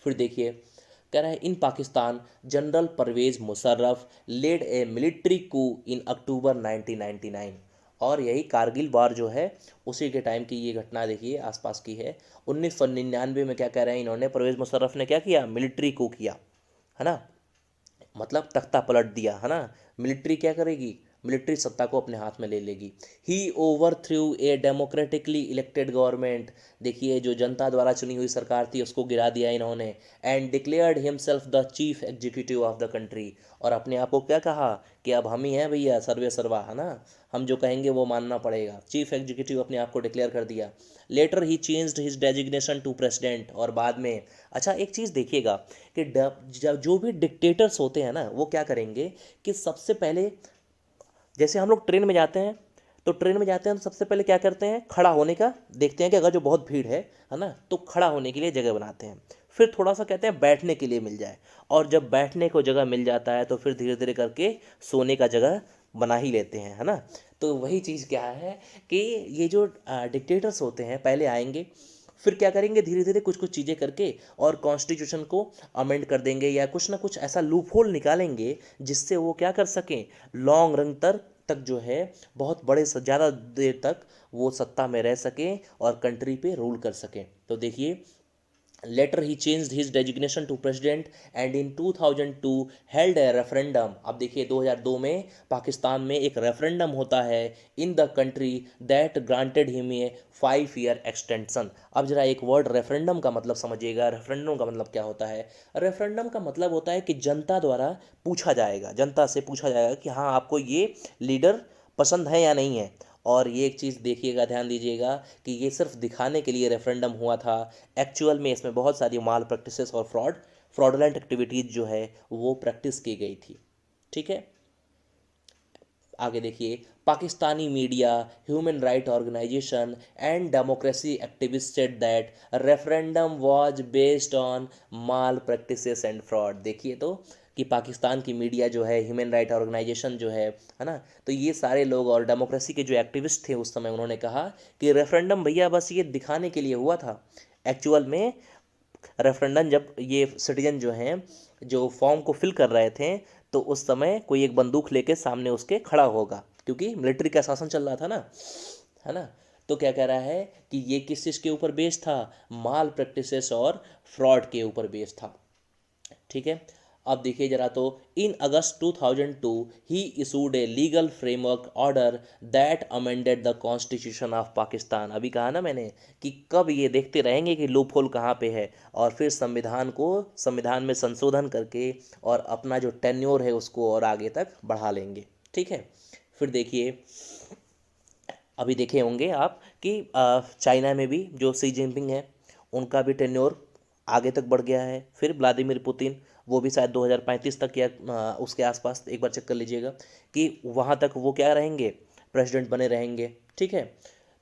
Speaker 1: फिर देखिए, कह रहा है इन पाकिस्तान जनरल परवेज मुशर्रफ लेड ए मिलिट्री कू इन अक्टूबर 1999, और यही कारगिल वार जो है उसी के टाइम की ये घटना देखिए आसपास की है। 1999 में क्या कह रहे हैं इन्होंने, परवेज मुशर्रफ ने क्या किया, मिलिट्री कू किया, है ना, मतलब तख्ता पलट दिया, है ना। मिलिट्री क्या करेगी, मिलिट्री सत्ता को अपने हाथ में ले लेगी। He overthrew a democratically elected government, देखिए जो जनता द्वारा चुनी हुई सरकार थी उसको गिरा दिया इन्होंने। And declared himself the chief executive of the country, और अपने आप को क्या कहा कि अब हम ही हैं भैया, सर्वे सर्वा, है ना, हम जो कहेंगे वो मानना पड़ेगा। चीफ एग्जीक्यूटिव अपने आप को डिक्लेयर कर दिया। Later he changed his designation to president, और बाद में, अच्छा एक चीज़ देखिएगा कि जो भी डिक्टेटर्स होते हैं ना वो क्या करेंगे कि सबसे पहले, जैसे हम लोग ट्रेन में जाते हैं, तो ट्रेन में जाते हैं तो सबसे पहले क्या करते हैं, खड़ा होने का देखते हैं कि अगर जो बहुत भीड़ है ना, तो खड़ा होने के लिए जगह बनाते हैं। फिर थोड़ा सा कहते हैं बैठने के लिए मिल जाए, और जब बैठने को जगह मिल जाता है तो फिर धीरे धीरे करके सोने का जगह बना ही लेते हैं, है ना। तो वही चीज़ क्या है कि ये जो डिक्टेटर्स होते हैं पहले आएंगे, फिर क्या करेंगे, धीरे धीरे कुछ कुछ चीज़ें करके और कॉन्स्टिट्यूशन को अमेंड कर देंगे या कुछ ना कुछ ऐसा लूप होल निकालेंगे जिससे वो क्या कर सकें, लॉन्ग रन तक जो है बहुत बड़े ज़्यादा देर तक वो सत्ता में रह सकें और कंट्री पे रूल कर सकें। तो देखिए, Later he changed his designation to president and in 2002 held a referendum. अब देखिए 2002 में पाकिस्तान में एक रेफरेंडम होता है in the country that granted him a 5 year extension. अब जरा एक वर्ड रेफरेंडम का मतलब समझिएगा. रेफरेंडम का मतलब क्या होता है? रेफरेंडम का मतलब होता है कि जनता द्वारा पूछा जाएगा, जनता से पूछा जाएगा कि हाँ आपको ये लीडर पसंद है या नहीं है. और ये एक चीज़ देखिएगा, ध्यान दीजिएगा कि ये सिर्फ दिखाने के लिए रेफरेंडम हुआ था. एक्चुअल में इसमें बहुत सारी माल प्रैक्टिसेस और फ्रॉडलेंट एक्टिविटीज़ जो है वो प्रैक्टिस की गई थी. ठीक है, आगे देखिए. Pakistani media, human right organisation and democracy activist said that referendum was based on malpractices and fraud. देखिए तो कि पाकिस्तान की मीडिया जो है, ह्यूमन राइट ऑर्गेनाइजेशन जो है ना, तो ये सारे लोग और डेमोक्रेसी के जो एक्टिविस्ट थे उस समय, उन्होंने कहा कि रेफरेंडम भैया बस ये दिखाने के लिए हुआ था. एक्चुअल में रेफरेंडम जब ये सिटीजन जो हैं जो फॉर्म को फिल कर रहे थे, तो उस समय कोई एक बंदूक लेके सामने उसके खड़ा होगा, क्योंकि मिलिट्री का शासन चल रहा था ना, है ना. तो क्या कह रहा है कि ये किस चीज़ के ऊपर बेस्ड था? माल प्रैक्टिसेस और फ्रॉड के ऊपर बेस्ड था. ठीक है, अब देखिए जरा तो. In August 2002 he issued a legal framework order that amended the constitution of Pakistan. अभी कहा ना मैंने कि कब ये देखते रहेंगे कि लूप होल कहाँ पे है, और फिर संविधान में संशोधन करके और अपना जो टेन्योर है उसको और आगे तक बढ़ा लेंगे. ठीक है, फिर देखिए अभी देखे होंगे आप कि चाइना में भी जो सी जिनपिंग है उनका भी टेन्योर आगे तक बढ़ गया है. फिर व्लादिमीर पुतिन, वो भी शायद 2035 तक या उसके आसपास, एक बार चेक कर लीजिएगा कि वहाँ तक वो क्या रहेंगे, प्रेसिडेंट बने रहेंगे. ठीक है,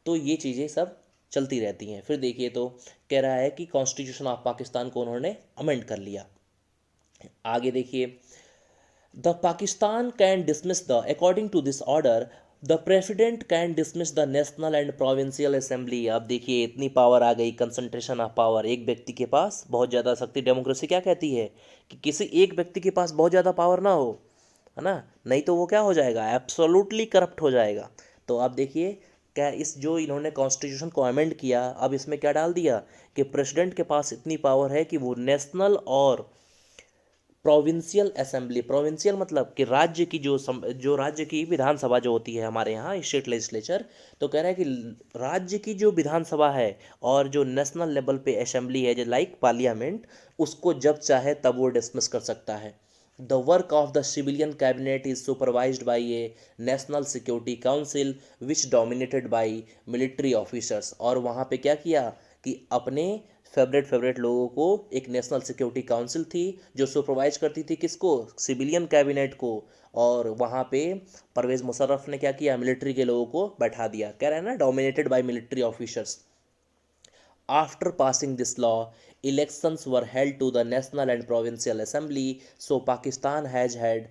Speaker 1: तो ये चीज़ें सब चलती रहती हैं. फिर देखिए तो कह रहा है कि कॉन्स्टिट्यूशन ऑफ पाकिस्तान को उन्होंने अमेंड कर लिया. आगे देखिए. The Pakistan can dismiss the, according to this order, the president can dismiss the national and provincial assembly. अब देखिए इतनी पावर आ गई, कंसंट्रेशन ऑफ पावर, एक व्यक्ति के पास बहुत ज़्यादा शक्ति. डेमोक्रेसी क्या कहती है कि किसी एक व्यक्ति के पास बहुत ज़्यादा पावर ना हो, है ना, नहीं तो वो क्या हो जाएगा, एब्सोल्युटली करप्ट हो जाएगा. तो आप देखिए क्या इस जो इन्होंने कॉन्स्टिट्यूशन को अमेंड किया, अब इसमें क्या डाल दिया कि प्रेसिडेंट के पास इतनी पावर है कि वो नेशनल और प्रोविंशियल असेंबली, प्रोविंशियल मतलब कि राज्य की जो राज्य की विधानसभा जो होती है हमारे यहाँ स्टेट लेजिस्लेचर, तो कह रहा है कि राज्य की जो विधानसभा है और जो नेशनल लेवल पे असेंबली है जो लाइक पार्लियामेंट, उसको जब चाहे तब वो डिसमिस कर सकता है. The work of the civilian cabinet is supervised by A national security council which dominated by military officers. और वहाँ पे क्या किया कि अपने फेवरेट लोगों को एक नेशनल सिक्योरिटी काउंसिल थी जो सुपरवाइज करती थी किसको, सिविलियन कैबिनेट को. और वहाँ पे परवेज मुशर्रफ ने क्या किया, मिलिट्री के लोगों को बैठा दिया. कह रहे हैं ना, dominated by military officers. After passing this law, elections were held to the national and provincial assembly, so Pakistan has had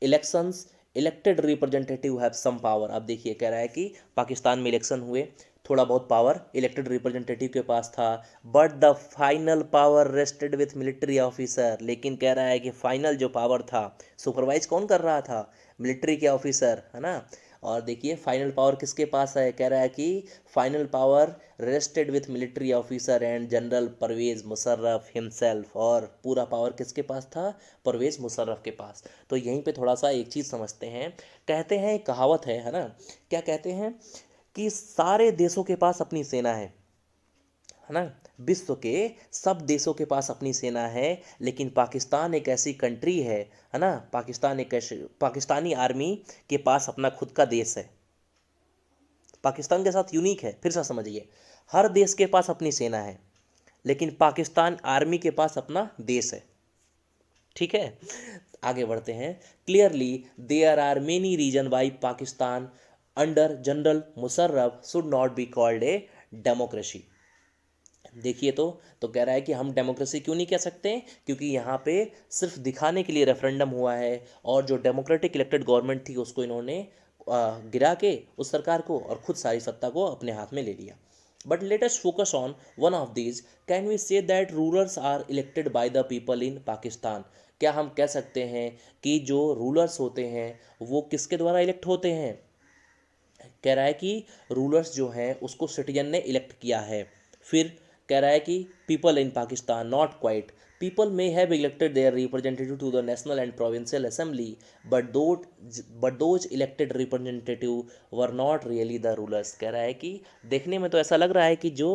Speaker 1: elections, elected representative have some power. अब देखिए कह रहा है कि पाकिस्तान में इलेक्शन हुए, थोड़ा बहुत पावर इलेक्टेड रिप्रेजेंटेटिव के पास था, but the final power rested with military officer. लेकिन कह रहा है कि फाइनल जो पावर था, सुपरवाइज कौन कर रहा था, मिलिट्री के ऑफिसर, है ना. और देखिए फाइनल पावर किसके पास है, कह रहा है कि final power rested with military officer and general Pervez Musharraf himself. और पूरा पावर किसके पास था, परवेज मुशर्रफ के पास. तो यहीं पे थोड़ा सा एक चीज़ समझते हैं. कहते हैं एक कहावत है ना, क्या कहते हैं कि सारे देशों के पास अपनी सेना है ना, विश्व के सब देशों के पास अपनी सेना है, लेकिन पाकिस्तान एक ऐसी कंट्री है ना, पाकिस्तान एक ऐसे, पाकिस्तानी आर्मी के पास अपना खुद का देश है. पाकिस्तान के साथ यूनिक है, फिर से समझिए, हर देश के पास अपनी सेना है, लेकिन पाकिस्तान आर्मी के पास अपना देश है. ठीक है, आगे बढ़ते हैं. Clearly there are many reason why Pakistan under general Musharraf should not be called a democracy. देखिए तो कह रहा है कि हम डेमोक्रेसी क्यों नहीं कह सकते, क्योंकि यहाँ पे सिर्फ दिखाने के लिए रेफरेंडम हुआ है, और जो डेमोक्रेटिक इलेक्टेड गवर्नमेंट थी उसको इन्होंने गिरा के उस सरकार को और खुद सारी सत्ता को अपने हाथ में ले लिया. But let us focus on one of these. Can we say that rulers are elected by the people in Pakistan. क्या हम कह सकते हैं कि जो रूलर्स होते हैं वो किसके द्वारा इलेक्ट होते हैं. कह रहा है कि रूलर्स जो हैं उसको सिटीजन ने इलेक्ट किया है. फिर कह रहा है कि people in Pakistan not quite, people may have elected their representative to the national and provincial assembly, but those elected representative were not really the rulers। कह रहा है कि देखने में तो ऐसा लग रहा है कि जो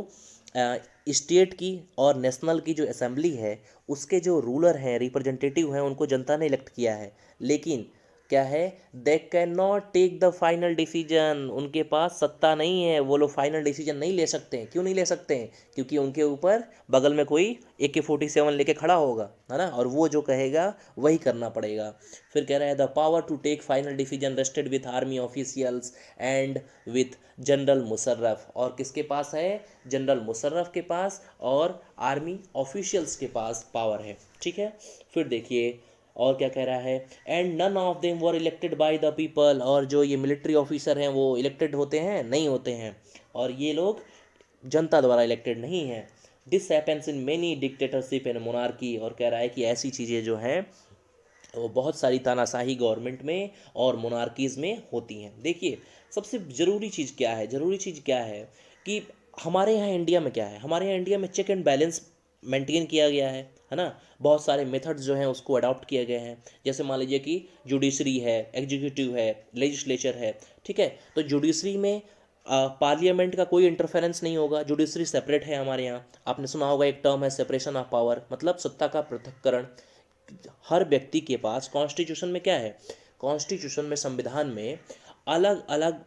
Speaker 1: स्टेट की और नेशनल की जो असेंबली है उसके जो रूलर हैं, रिप्रेजेंटेटिव हैं, उनको जनता ने इलेक्ट किया है, लेकिन क्या है, they can not take the final decision, उनके पास सत्ता नहीं है, वो लोग फाइनल डिसीजन नहीं ले सकते हैं। क्यों नहीं ले सकते हैं? क्योंकि उनके ऊपर बगल में कोई AK-47 लेके खड़ा होगा, है ना, और वो जो कहेगा वही करना पड़ेगा। फिर कह रहा है the power to take final decision rested with army officials and with general Musharraf, और किसके पास है? जनरल मुशर्रफ के पास और आर्मी ऑफिशियल्स के पास पावर है। ठीक है, फिर देखिए और क्या कह रहा है, and none of them were elected by the people, और जो ये मिलिट्री ऑफिसर हैं वो इलेक्टेड होते हैं? नहीं होते हैं, और ये लोग जनता द्वारा इलेक्टेड नहीं हैं। This happens in many dictatorship and monarchy, और कह रहा है कि ऐसी चीज़ें जो हैं वो बहुत सारी तानाशाही गवर्नमेंट में और मोनार्कीज़ में होती हैं। देखिए सबसे ज़रूरी चीज़ क्या है, ज़रूरी चीज़ क्या है कि हमारे यहाँ इंडिया में क्या है, हमारे यहाँ इंडिया में चेक एंड बैलेंस मेंटेन किया गया है ना, बहुत सारे मेथड्स जो हैं उसको अडॉप्ट किए गए हैं। जैसे मान लीजिए कि जुडिशरी है, एग्जीक्यूटिव है, लेजिस्लेचर है, ठीक है, तो जुडिशरी में पार्लियामेंट का कोई इंटरफेरेंस नहीं होगा, जुडिशरी सेपरेट है हमारे यहाँ। आपने सुना होगा एक टर्म है सेपरेशन ऑफ पावर, मतलब सत्ता का पृथक्करण। हर व्यक्ति के पास कॉन्स्टिट्यूशन में क्या है, कॉन्स्टिट्यूशन में, संविधान में अलग अलग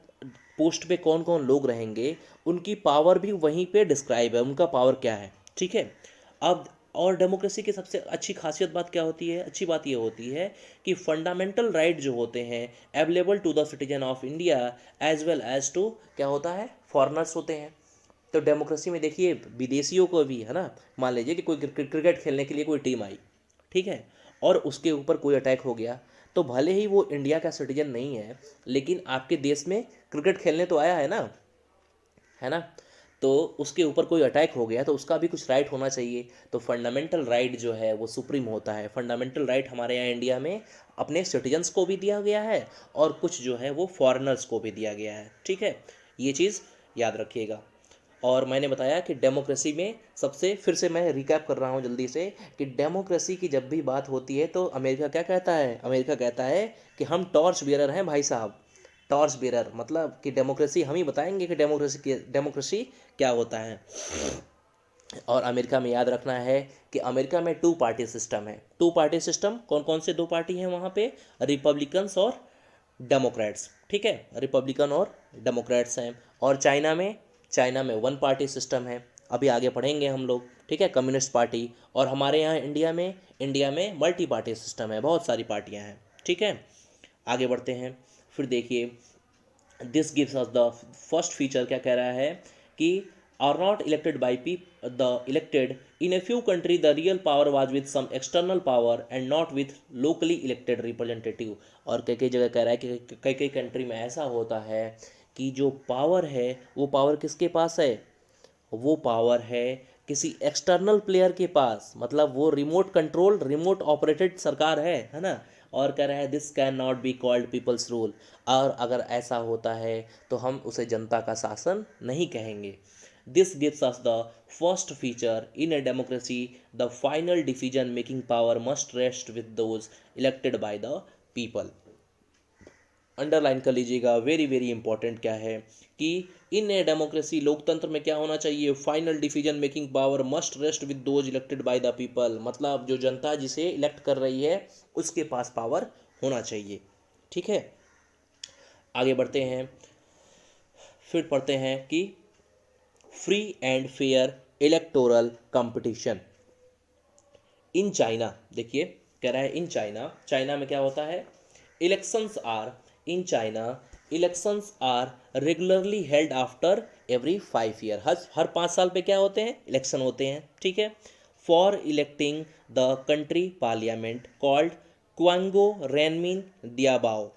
Speaker 1: पोस्ट पे कौन कौन लोग रहेंगे, उनकी पावर भी वहीं पे डिस्क्राइब है, उनका पावर क्या है। ठीक है, अब और डेमोक्रेसी की सबसे अच्छी खासियत बात क्या होती है, अच्छी बात ये होती है कि फंडामेंटल राइट जो होते हैं available to the citizen of India as well as to क्या होता है, फॉरेनर्स होते हैं। तो डेमोक्रेसी में देखिए विदेशियों को भी, है ना, मान लीजिए कि कोई क्रिकेट खेलने के लिए कोई टीम आई, ठीक है, और उसके ऊपर कोई अटैक हो गया, तो भले ही वो इंडिया का सिटीजन नहीं है, लेकिन आपके देश में क्रिकेट खेलने तो आया है ना, तो उसके ऊपर कोई अटैक हो गया तो उसका भी कुछ राइट होना चाहिए। तो फंडामेंटल राइट जो है वो सुप्रीम होता है। फंडामेंटल राइट हमारे यहाँ इंडिया में अपने सिटीजन्स को भी दिया गया है और कुछ जो है वो फॉरेनर्स को भी दिया गया है। ठीक है, ये चीज़ याद रखिएगा। और मैंने बताया कि डेमोक्रेसी में सबसे, फिर से मैं रिकैप कर रहा हूँ जल्दी से, कि डेमोक्रेसी की जब भी बात होती है तो अमेरिका क्या कहता है, अमेरिका कहता है कि हम टॉर्च बियरर हैं भाई साहब। टॉर्च बियरर मतलब कि डेमोक्रेसी हम ही बताएंगे कि डेमोक्रेसी क्या होता है। और अमेरिका में याद रखना है कि अमेरिका में 2 पार्टी सिस्टम है। 2 पार्टी सिस्टम कौन कौन से 2 पार्टी हैं वहाँ पे, रिपब्लिकन्स और डेमोक्रेट्स। ठीक है, रिपब्लिकन और डेमोक्रेट्स हैं। और चाइना में 1 पार्टी सिस्टम है, अभी आगे पढ़ेंगे हम लोग। ठीक है, कम्युनिस्ट पार्टी। और हमारे यहाँ इंडिया में मल्टी पार्टी सिस्टम है, बहुत सारी पार्टियाँ हैं। ठीक है, आगे बढ़ते हैं। फिर देखिए this gives us the first feature, क्या कह रहा है कि are not elected by the elected in a few country the real power was with some external power and not with locally elected representative. और कई कई जगह कह रहा है कि कई कई कंट्री में ऐसा होता है कि जो पावर है वो पावर किसके पास है, वो पावर है किसी एक्सटर्नल प्लेयर के पास, मतलब वो रिमोट कंट्रोल, रिमोट ऑपरेटेड सरकार है ना। और कह रहा है this can not be called people's rule, और अगर ऐसा होता है तो हम उसे जनता का शासन नहीं कहेंगे। This gives us the first feature in a democracy, the final decision making power must rest with those elected by the people. Underline कर लीजिएगा, वेरी वेरी इंपॉर्टेंट क्या है कि इन ए डेमोक्रेसी, लोकतंत्र में क्या होना चाहिए, final decision making power must rest with those elected by the people, मतलब जो जनता जिसे इलेक्ट कर रही है उसके पास पावर होना चाहिए। ठीक है, आगे बढ़ते हैं। फिर पढ़ते हैं कि free and fair electoral competition in China. देखिए कह रहा है इन चाइना में क्या होता है, elections are in China, elections are regularly held after every 5 year. हर 5 साल पे क्या होते हैं, इलेक्शन होते हैं। ठीक है, for electing the country parliament called Quanguo Renmin Daibiao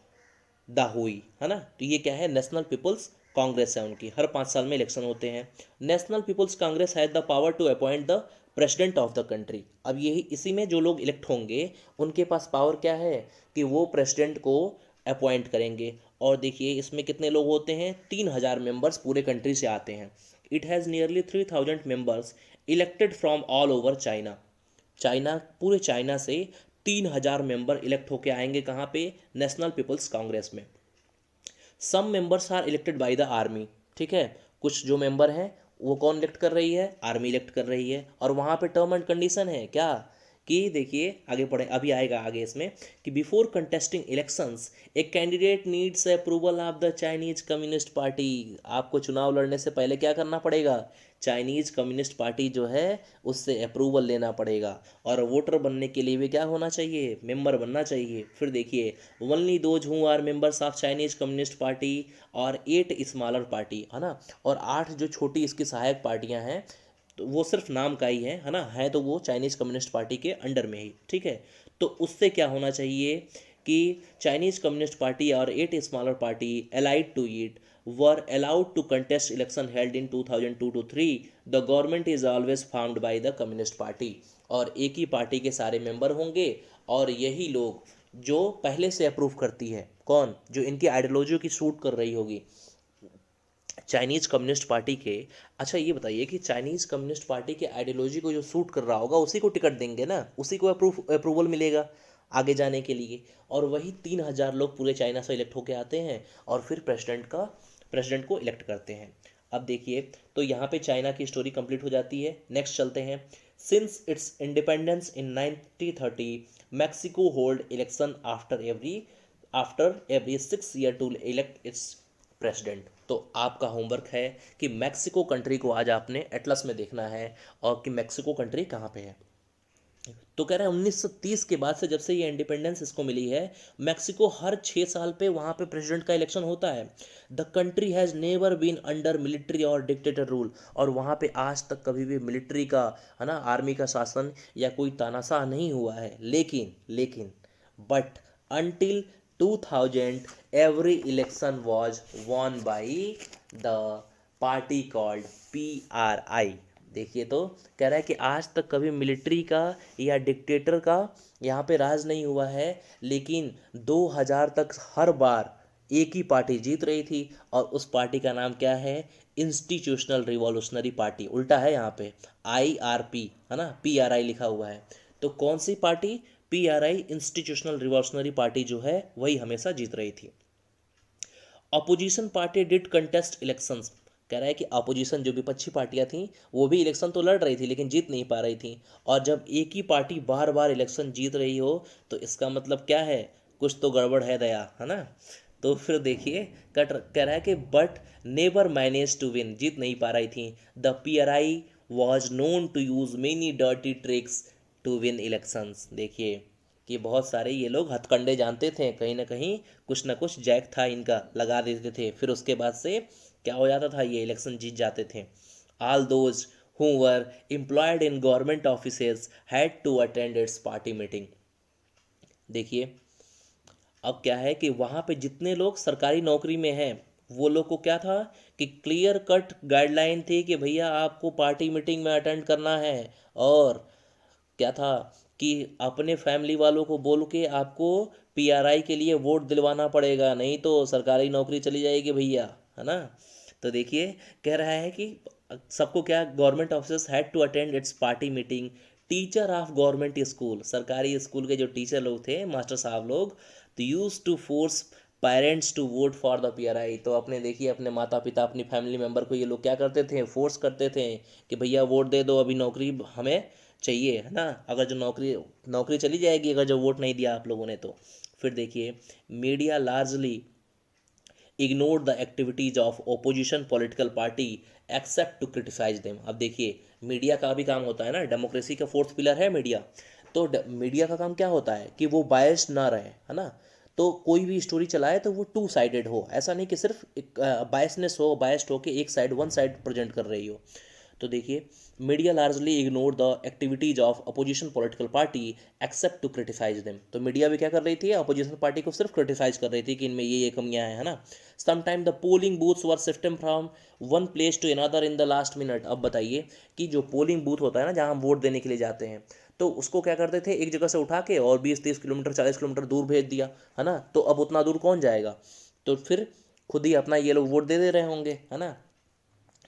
Speaker 1: Dahui, है ना। तो ये क्या है, नेशनल पीपल्स कांग्रेस है उनकी, हर 5 साल में इलेक्शन होते हैं। National people's congress has the power to appoint the president of the country. अब यही इसी में जो लोग इलेक्ट होंगे उनके पास पावर क्या है कि वो प्रेसिडेंट को अपॉइंट करेंगे। और देखिए इसमें कितने लोग होते हैं, 3000 मेंबर्स पूरे कंट्री से आते हैं। It has nearly 3000 members elected from all over China. China, पूरे चाइना से 3,000 मेंबर इलेक्ट होके आएंगे कहाँ पे, नेशनल पीपल्स कांग्रेस में। Some members are elected by the army, ठीक है, कुछ जो मेंबर हैं वो कौन इलेक्ट कर रही है, आर्मी इलेक्ट कर रही है। और वहाँ पे टर्म एंड कंडीशन है क्या, कि देखिए आगे पढ़े, अभी आएगा आगे इसमें, कि before contesting elections a candidate needs approval of the Chinese communist party. आपको चुनाव लड़ने से पहले क्या करना पड़ेगा, चाइनीज कम्युनिस्ट पार्टी जो है उससे अप्रूवल लेना पड़ेगा। और वोटर बनने के लिए भी क्या होना चाहिए, मेंबर बनना चाहिए। फिर देखिए, only those who are members of Chinese communist party और 8 स्मॉलर पार्टी, है ना, और 8 जो छोटी इसकी सहायक पार्टियां हैं, तो वो सिर्फ नाम का ही है ना, है तो वो चाइनीज कम्युनिस्ट पार्टी के अंडर में ही, ठीक है। तो उससे क्या होना चाहिए कि चाइनीज कम्युनिस्ट पार्टी और 8 smaller party allied to it were allowed to contest election held in 2002 to 3. The government is always formed by the communist party. और एक ही पार्टी के सारे मेंबर होंगे और यही लोग जो पहले से अप्रूव करती है, कौन, जो इनकी आइडियोलॉजी की सूट कर रही होगी, चाइनीज कम्युनिस्ट पार्टी के। अच्छा ये बताइए कि चाइनीज कम्युनिस्ट पार्टी के आइडियोलॉजी को जो सूट कर रहा होगा उसी को टिकट देंगे ना, उसी को अप्रूवल मिलेगा आगे जाने के लिए। और वही 3,000 लोग पूरे चाइना से इलेक्ट होके आते हैं और फिर प्रेसिडेंट को इलेक्ट करते हैं। अब देखिए, तो यहाँ पे चाइना की स्टोरी कंप्लीट हो जाती है। नेक्स्ट चलते हैं। Since its independence in 1930 Mexico hold election after every 6 year to elect its president. तो आपका होमवर्क है कि मैक्सिको कंट्री को आज आपने एटलस में देखना है और कि मैक्सिको कंट्री कहाँ पे है। तो कह रहा है 1930 के बाद से, जब से ये इंडिपेंडेंस इसको मिली है, मैक्सिको हर 6 साल पे वहाँ पे प्रेसिडेंट का इलेक्शन होता है। The country has never been under military और डिक्टेटर रूल। और वहाँ पे आज तक कभी भी मिलिट्री का, है ना, आर्मी का शासन या कोई तानाशाह नहीं हुआ है। लेकिन but until 2000 every election was won by the party called PRI। देखिए, तो कह रहा है कि आज तक कभी मिलिट्री का या डिक्टेटर का यहाँ पे राज नहीं हुआ है, लेकिन 2000 तक हर बार एक ही पार्टी जीत रही थी। और उस पार्टी का नाम क्या है, इंस्टीट्यूशनल रिवॉल्यूशनरी पार्टी। उल्टा है यहाँ पे, IRP, है ना, PRI लिखा हुआ है। तो कौन सी party, PRI, institutional revolutionary party जो है वही हमेशा जीत रही थी। Opposition party did contest elections. कह रहा है कि अपोजिशन जो विपक्षी पार्टियां थी वो भी इलेक्शन तो लड़ रही थी लेकिन जीत नहीं पा रही थी। और जब एक ही पार्टी बार बार इलेक्शन जीत रही हो तो इसका मतलब क्या है, कुछ तो गड़बड़ है दया, है ना। तो फिर देखिए, कह रहा है कि but never manage to win, जीत नहीं पा रही थी। The PRI was known to use many dirty tricks to win elections. देखिए कि बहुत सारे ये लोग हथकंडे जानते थे, कहीं ना कहीं कुछ ना कुछ जैक था इनका, लगा देते थे, फिर उसके बाद से क्या हो जाता था, ये इलेक्शन जीत जाते थे। All those who were employed in government offices had to attend its party meeting. देखिए, अब क्या है कि वहाँ पे जितने लोग सरकारी नौकरी में हैं वो लोग को क्या था कि क्लियर कट गाइडलाइन थी कि भैया आपको पार्टी मीटिंग में अटेंड करना है। और क्या था कि अपने फैमिली वालों को बोल के आपको PRI के लिए वोट दिलवाना पड़ेगा, नहीं तो सरकारी नौकरी चली जाएगी भैया, है ना। तो देखिए, कह रहा है कि सबको क्या, government officers had to attend its party meeting. Teacher of government school, सरकारी स्कूल के जो टीचर लोग थे, मास्टर साहब लोग, तो use to force parents to vote for the PRI। तो अपने देखिए, अपने माता पिता, अपनी फैमिली मेम्बर को ये लोग क्या करते थे, फोर्स करते थे कि भैया वोट दे दो, अभी नौकरी हमें चाहिए, है ना। अगर जो नौकरी चली जाएगी अगर जो वोट नहीं दिया आप लोगों ने तो। फिर देखिए, media largely ignore the activities of opposition political party except to criticise them. अब देखिए, मीडिया का भी काम होता है ना, डेमोक्रेसी का फोर्थ पिलर है मीडिया। तो मीडिया का काम क्या होता है कि वो बायस्ड ना रहे, है ना। तो कोई भी स्टोरी चलाए तो वो 2 साइडेड हो, ऐसा नहीं कि सिर्फ एक बायसनेस हो, बायस्ड हो के एक साइड, वन साइड प्रेजेंट कर रही हो। तो देखिए, media largely ignore the activities of opposition political party except to criticise them. तो मीडिया भी क्या कर रही थी, अपोजिशन पार्टी को सिर्फ क्रिटिसाइज कर रही थी कि इनमें ये कमियां हैं, है ना। Sometime the polling booths were shifted from one place to another in the last minute. अब बताइए कि जो पोलिंग बूथ होता है ना, जहाँ हम वोट देने के लिए जाते हैं, तो उसको क्या करते थे, एक जगह से उठा के और 20-30 किलोमीटर 40 किलोमीटर दूर भेज दिया, है ना। तो अब उतना दूर कौन जाएगा, तो फिर खुद ही अपना ये लोग वोट दे रहे होंगे, है ना।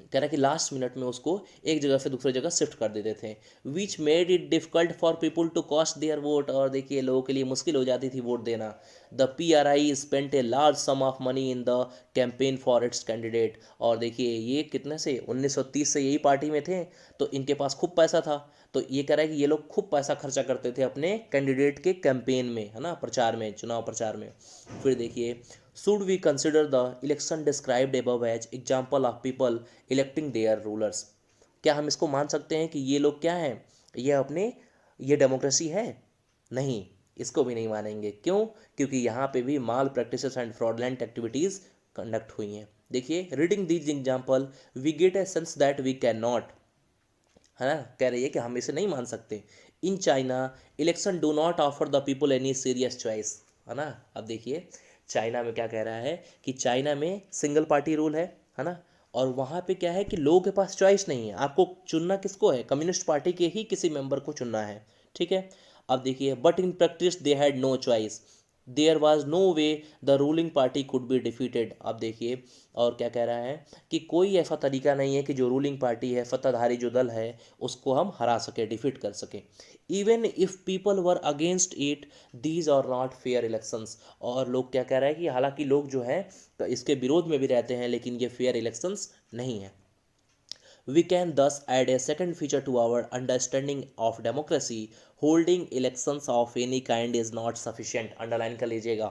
Speaker 1: कह रहा है कि लास्ट मिनट में उसको एक जगह से दूसरी जगह शिफ्ट कर देते थे, which made it difficult for people to cost their vote. और देखिए लोगों के लिए मुश्किल हो जाती थी वोट देना। The PRI spent a large some of money in the campaign for its candidate. और देखिए ये कितने से 1930 से यही पार्टी में थे, तो इनके पास खूब पैसा था। तो ये कह रहा है कि ये लोग खूब पैसा खर्चा करते थे अपने कैंडिडेट के कैंपेन में, है ना, प्रचार में, चुनाव प्रचार में। फिर देखिए, should we consider the election described above as example of people electing their rulers. क्या हम इसको मान सकते हैं कि ये लोग क्या हैं, ये डेमोक्रेसी है? नहीं, इसको भी नहीं मानेंगे। क्यों? क्योंकि यहाँ पे भी malpractices and fraudulent activities conduct हुई हैं। देखिए, reading these example we get a sense that we can not, है ना, कह रही है कि हम इसे नहीं मान सकते। In China election do not offer the people any serious choice, है ना। अब देखिए चाइना में क्या कह रहा है कि चाइना में सिंगल पार्टी रूल है ना, और वहाँ पे क्या है कि लोगों के पास चॉइस नहीं है, आपको चुनना किसको है, कम्युनिस्ट पार्टी के ही किसी मेंबर को चुनना है, ठीक है। अब देखिए, but in practice they had no choice, there was no way the ruling party could be defeated. अब देखिए, और क्या कह रहा है कि कोई ऐसा तरीका नहीं है कि जो रूलिंग पार्टी है, सत्ताधारी जो दल है, उसको हम हरा सके, डिफीट कर सके। Even if people were against it, these are not fair elections. और लोग क्या कह रहा है कि हालांकि लोग जो है तो इसके विरोध में भी रहते हैं, लेकिन ये फेयर इलेक्शंस नहीं है। We can thus add a second feature to our understanding of democracy. Holding elections of any kind is not sufficient. Underline कर लीजिएगा।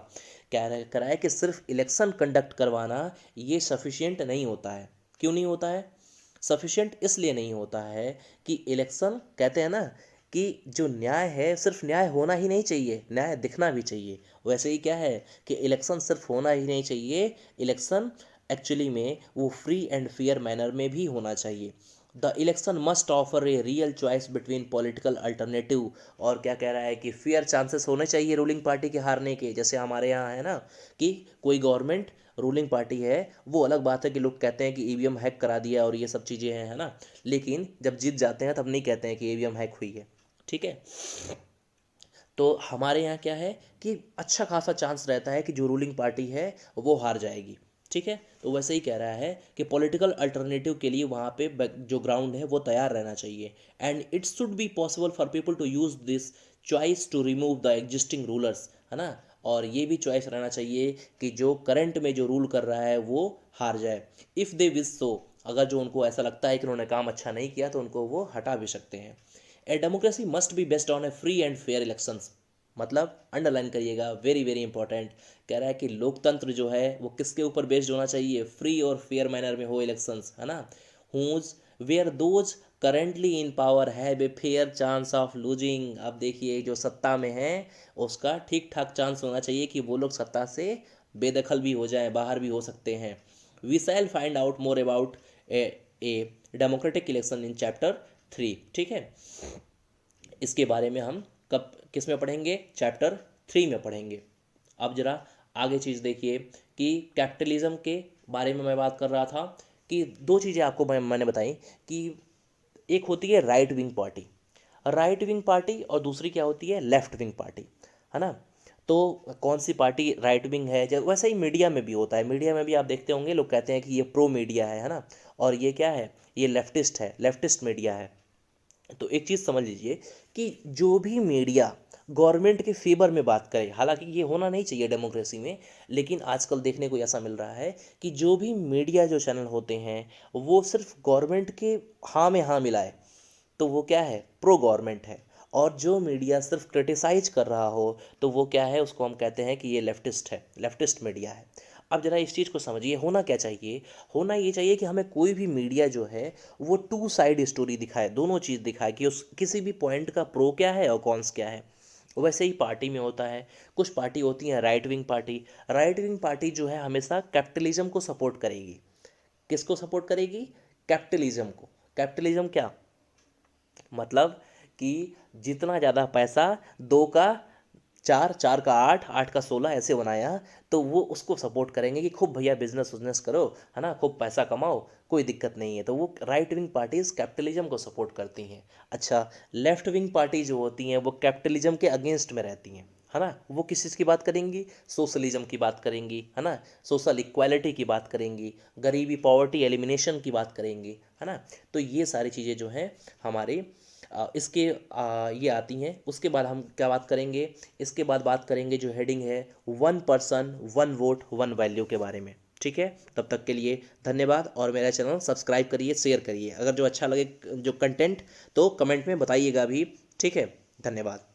Speaker 1: कह रहा है कि सिर्फ इलेक्शन कंडक्ट करवाना ये सफिशियंट नहीं होता है। क्यों नहीं होता है? सफिशिएंट इसलिए नहीं होता है कि इलेक्शन, कहते हैं ना कि जो न्याय है सिर्फ न्याय होना ही नहीं चाहिए, न्याय दिखना भी चाहिए। वैसे ही क्या है कि इलेक्शन सिर्फ होना ही नहीं चाहिए, इलेक्शन एक्चुअली में वो फ्री एंड फेयर मैनर में भी होना चाहिए। The election must offer a real choice between political alternative. और क्या कह रहा है कि फेयर चांसेस होने चाहिए रूलिंग पार्टी के हारने के। जैसे हमारे यहाँ है ना कि कोई गवर्नमेंट रूलिंग पार्टी है, वो अलग बात है कि लोग कहते हैं कि EVM हैक करा दिया और ये सब चीज़ें हैं, है ना, लेकिन जब जीत जाते हैं तब नहीं कहते हैं कि EVM हैक हुई है, ठीक है। तो हमारे यहाँ क्या है कि अच्छा खासा चांस रहता है कि जो रूलिंग पार्टी है वो हार जाएगी, ठीक है। तो वैसे ही कह रहा है कि पॉलिटिकल अल्टरनेटिव के लिए वहाँ पे जो ग्राउंड है वो तैयार रहना चाहिए। And it should be possible for people to use this choice to remove the existing rulers, है ना। और ये भी चॉइस रहना चाहिए कि जो करंट में जो रूल कर रहा है वो हार जाए। इफ़ दे विश सो, अगर जो उनको ऐसा लगता है कि उन्होंने काम अच्छा नहीं किया तो उनको वो हटा भी सकते हैं। A democracy must be based on A free and fair elections. मतलब अंडरलाइन करिएगा, वेरी वेरी इंपॉर्टेंट। कह रहा है कि लोकतंत्र जो है वो किसके ऊपर बेस्ड होना चाहिए, फ्री और फेयर मैनर में हो इलेक्शंस, है ना। Whose where those currently in power have a fair chance of losing. अब देखिए जो सत्ता में है उसका ठीक ठाक चांस होना चाहिए कि वो लोग सत्ता से बेदखल भी हो जाए, बाहर भी हो सकते हैं। We shall find out more about a democratic election in chapter 3, ठीक है। इसके बारे में हम कब किस में पढ़ेंगे, चैप्टर 3 में पढ़ेंगे। अब जरा आगे चीज़ देखिए कि कैपिटलिज्म के बारे में मैं बात कर रहा था कि दो चीज़ें आपको मैंने बताई कि एक होती है राइट विंग पार्टी और दूसरी क्या होती है, लेफ्ट विंग पार्टी, है ना। तो कौन सी पार्टी राइट विंग है, जब वैसे ही मीडिया में भी होता है, मीडिया में भी आप देखते होंगे लोग कहते हैं कि ये प्रो मीडिया है ना, और ये क्या है, ये लेफ्टिस्ट है, लेफ्टिस्ट मीडिया है। तो एक चीज़ समझ लीजिए कि जो भी मीडिया गवर्नमेंट के फेवर में बात करे, हालांकि ये होना नहीं चाहिए डेमोक्रेसी में, लेकिन आजकल देखने को ऐसा मिल रहा है कि जो भी मीडिया जो चैनल होते हैं वो सिर्फ गवर्नमेंट के हाँ में हाँ मिलाए तो वो क्या है, प्रो गवर्नमेंट है। और जो मीडिया सिर्फ क्रिटिसाइज कर रहा हो तो वो क्या है, उसको हम कहते हैं कि ये लेफ्टिस्ट है, लेफ्टिस्ट मीडिया है। अब जरा इस चीज़ को समझिए, होना क्या चाहिए, होना ये चाहिए कि हमें कोई भी मीडिया जो है वो टू साइड स्टोरी दिखाए, दोनों चीज़ दिखाए कि उस किसी भी पॉइंट का प्रो क्या है और कॉन्स क्या है। वैसे ही पार्टी में होता है, कुछ पार्टी होती है राइट विंग पार्टी जो है हमेशा कैपिटलिज्म को सपोर्ट करेगी। किसको सपोर्ट करेगी, कैपिटलिज्म को। कैपिटलिज्म क्या मतलब कि जितना ज़्यादा पैसा, 2 का 4, 4 का 8, 8 का 16 ऐसे बनाया, तो वो उसको सपोर्ट करेंगे कि खूब भैया बिजनेस उजनेस करो, है ना, खूब पैसा कमाओ, कोई दिक्कत नहीं है। तो वो राइट विंग पार्टीज कैपिटलिज्म को सपोर्ट करती हैं। अच्छा, लेफ्ट विंग पार्टी जो होती हैं वो कैपिटलिज्म के अगेंस्ट में रहती हैं, है ना, वो किस चीज़ की बात करेंगी, सोशलिज्म की बात करेंगी, है ना, सोशल इक्वालिटी की बात करेंगी, गरीबी पॉवर्टी एलिमिनेशन की बात करेंगी, है ना। तो ये सारी चीज़ें जो हैं हमारे इसके ये आती हैं। उसके बाद हम क्या बात करेंगे, इसके बाद बात करेंगे जो हेडिंग है 1 पर्सन 1 वोट 1 वैल्यू के बारे में। ठीक है, तब तक के लिए धन्यवाद, और मेरा चैनल सब्सक्राइब करिए, शेयर करिए, अगर जो अच्छा लगे जो कंटेंट तो कमेंट में बताइएगा भी। ठीक है, धन्यवाद।